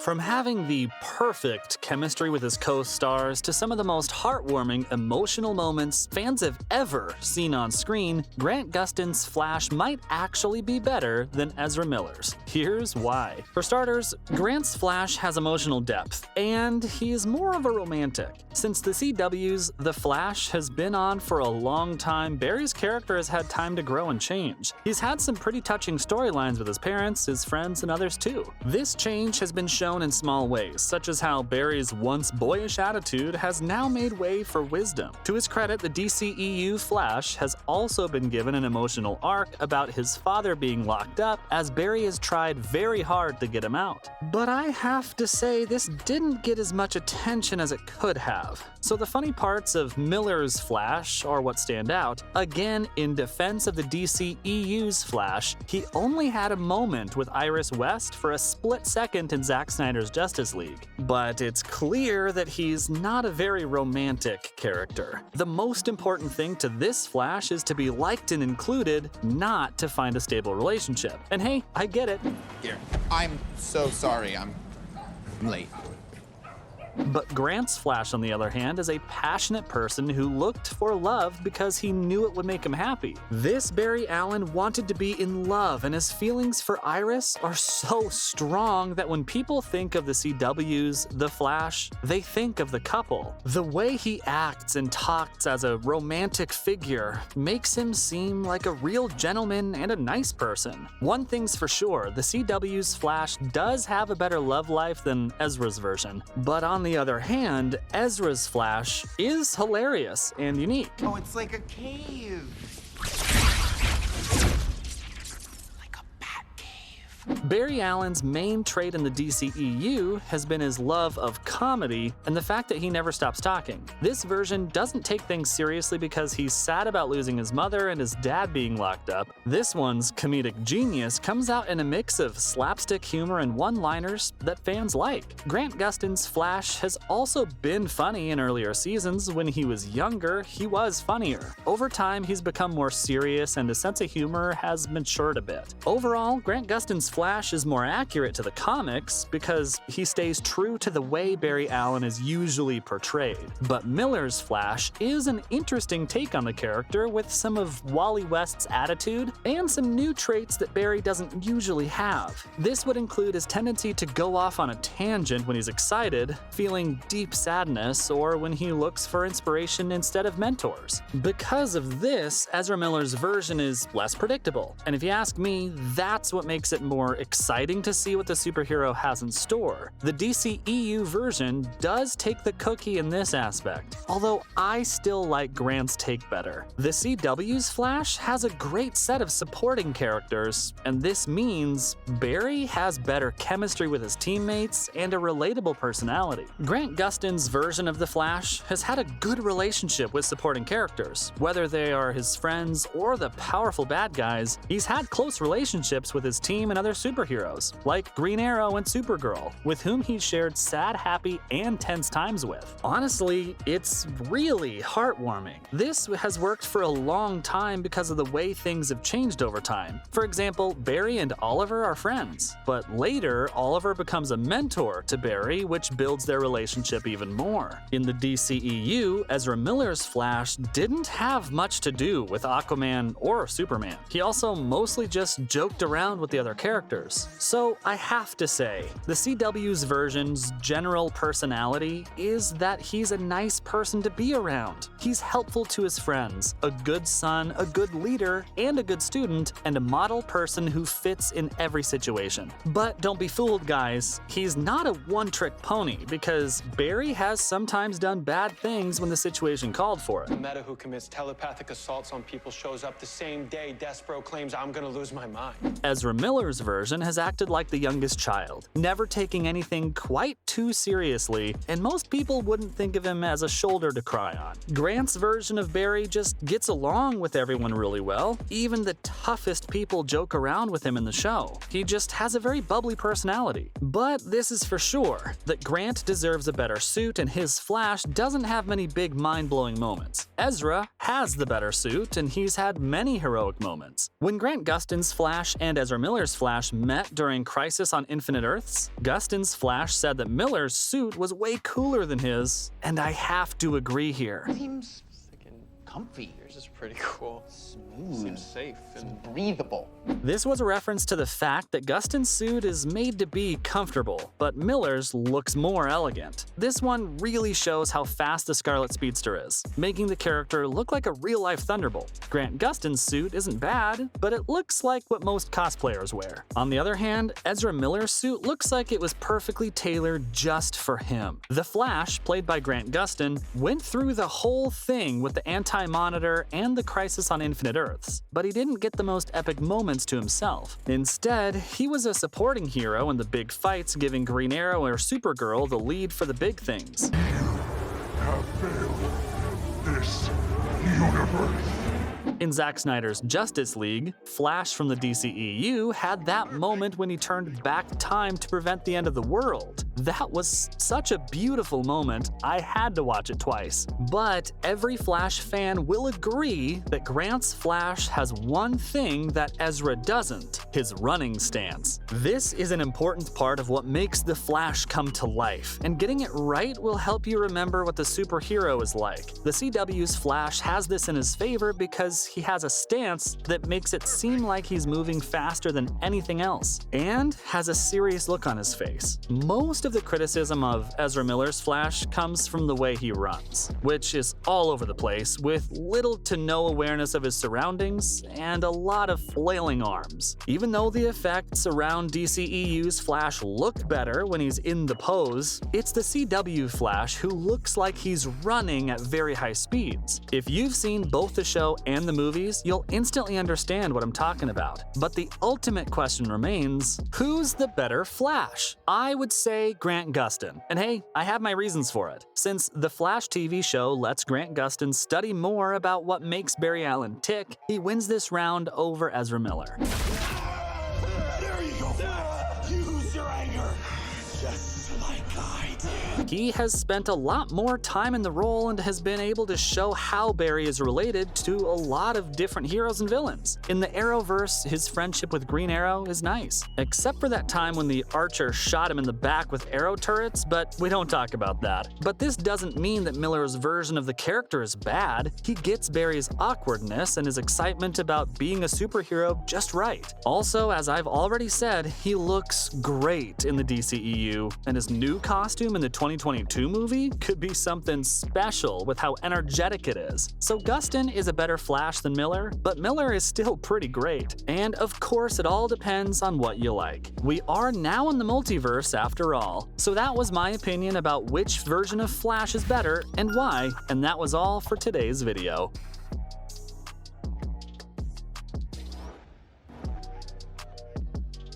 From having the perfect chemistry with his co-stars to some of the most heartwarming, emotional moments fans have ever seen on screen, Grant Gustin's Flash might actually be better than Ezra Miller's. Here's why. For starters, Grant's Flash has emotional depth, and he is more of a romantic. Since the CW's The Flash has been on for a long time, Barry's character has had time to grow and change. He's had some pretty touching storylines with his parents, his friends, and others too. This change has been shown in small ways, such as how Barry's once boyish attitude has now made way for wisdom. To his credit, the DCEU Flash has also been given an emotional arc about his father being locked up, as Barry has tried very hard to get him out. But I have to say, this didn't get as much attention as it could have. So the funny parts of Miller's Flash are what stand out. Again, in defense of the DCEU's Flash, he only had a moment with Iris West for a split second in Zack Snyder's Justice League. But it's clear that he's not a very romantic character. The most important thing to this Flash is to be liked and included, not to find a stable relationship. And hey, I get it. Here, I'm so sorry, I'm late. But Grant's Flash, on the other hand, is a passionate person who looked for love because he knew it would make him happy. This Barry Allen wanted to be in love, and his feelings for Iris are so strong that when people think of the CW's The Flash, they think of the couple. The way he acts and talks as a romantic figure makes him seem like a real gentleman and a nice person. One thing's for sure, the CW's Flash does have a better love life than Ezra's version. But on the other hand, Ezra's Flash is hilarious and unique. Oh, it's like a cave. Barry Allen's main trait in the DCEU has been his love of comedy and the fact that he never stops talking. This version doesn't take things seriously because he's sad about losing his mother and his dad being locked up. This one's comedic genius comes out in a mix of slapstick humor and one-liners that fans like. Grant Gustin's Flash has also been funny in earlier seasons. When he was younger, he was funnier. Over time, he's become more serious and his sense of humor has matured a bit. Overall, Grant Gustin's Flash is more accurate to the comics because he stays true to the way Barry Allen is usually portrayed. But Miller's Flash is an interesting take on the character with some of Wally West's attitude and some new traits that Barry doesn't usually have. This would include his tendency to go off on a tangent when he's excited, feeling deep sadness, or when he looks for inspiration instead of mentors. Because of this, Ezra Miller's version is less predictable. And if you ask me, that's what makes it more exciting to see what the superhero has in store. The DCEU version does take the cookie in this aspect, although I still like Grant's take better. The CW's Flash has a great set of supporting characters, and this means Barry has better chemistry with his teammates and a relatable personality. Grant Gustin's version of the Flash has had a good relationship with supporting characters. Whether they are his friends or the powerful bad guys, he's had close relationships with his team and other superheroes, like Green Arrow and Supergirl, with whom he shared sad, happy, and tense times with. Honestly, it's really heartwarming. This has worked for a long time because of the way things have changed over time. For example, Barry and Oliver are friends, but later, Oliver becomes a mentor to Barry, which builds their relationship even more. In the DCEU, Ezra Miller's Flash didn't have much to do with Aquaman or Superman. He also mostly just joked around with the other characters. So I have to say, the CW's version's general personality is that he's a nice person to be around. He's helpful to his friends, a good son, a good leader, and a good student, and a model person who fits in every situation. But don't be fooled, guys. He's not a one-trick pony, because Barry has sometimes done bad things when the situation called for it. A meta who commits telepathic assaults on people shows up the same day Despero claims I'm gonna lose my mind. Ezra Miller's version has acted like the youngest child, never taking anything quite too seriously, and most people wouldn't think of him as a shoulder to cry on. Grant's version of Barry just gets along with everyone really well. Even the toughest people joke around with him in the show. He just has a very bubbly personality. But this is for sure, that Grant deserves a better suit and his Flash doesn't have many big mind-blowing moments. Ezra has the better suit and he's had many heroic moments. When Grant Gustin's Flash and Ezra Miller's Flash met during Crisis on Infinite Earths, Gustin's Flash said that Miller's suit was way cooler than his, and I have to agree here. Seems freaking comfy. Yours is pretty cool. Smooth. Seems safe and breathable. This was a reference to the fact that Gustin's suit is made to be comfortable, but Miller's looks more elegant. This one really shows how fast the Scarlet Speedster is, making the character look like a real-life Thunderbolt. Grant Gustin's suit isn't bad, but it looks like what most cosplayers wear. On the other hand, Ezra Miller's suit looks like it was perfectly tailored just for him. The Flash, played by Grant Gustin, went through the whole thing with the Anti-Monitor and the Crisis on Infinite Earths, but he didn't get the most epic moments to himself. Instead, he was a supporting hero in the big fights, giving Green Arrow or Supergirl the lead for the big things. Have failed this universe. In Zack Snyder's Justice League, Flash from the DCEU had that moment when he turned back time to prevent the end of the world. That was such a beautiful moment, I had to watch it twice. But every Flash fan will agree that Grant's Flash has one thing that Ezra doesn't: his running stance. This is an important part of what makes the Flash come to life, and getting it right will help you remember what the superhero is like. The CW's Flash has this in his favor because he has a stance that makes it seem like he's moving faster than anything else, and has a serious look on his face. Most of the criticism of Ezra Miller's Flash comes from the way he runs, which is all over the place, with little to no awareness of his surroundings and a lot of flailing arms. Even though the effects around DCEU's Flash look better when he's in the pose, it's the CW Flash who looks like he's running at very high speeds. If you've seen both the show and the movies, you'll instantly understand what I'm talking about. But the ultimate question remains, who's the better Flash? I would say Grant Gustin. And hey, I have my reasons for it. Since the Flash TV show lets Grant Gustin study more about what makes Barry Allen tick, he wins this round over Ezra Miller. There you go. Use your anger. Just like I did. He has spent a lot more time in the role and has been able to show how Barry is related to a lot of different heroes and villains. In the Arrowverse, his friendship with Green Arrow is nice, except for that time when the Archer shot him in the back with arrow turrets, but we don't talk about that. But this doesn't mean that Miller's version of the character is bad. He gets Barry's awkwardness and his excitement about being a superhero just right. Also, as I've already said, he looks great in the DCEU, and his new costume in the 2022 movie could be something special with how energetic it is. So Gustin is a better Flash than Miller, but Miller is still pretty great. And of course, it all depends on what you like. We are now in the multiverse after all. So that was my opinion about which version of Flash is better and why, and that was all for today's video.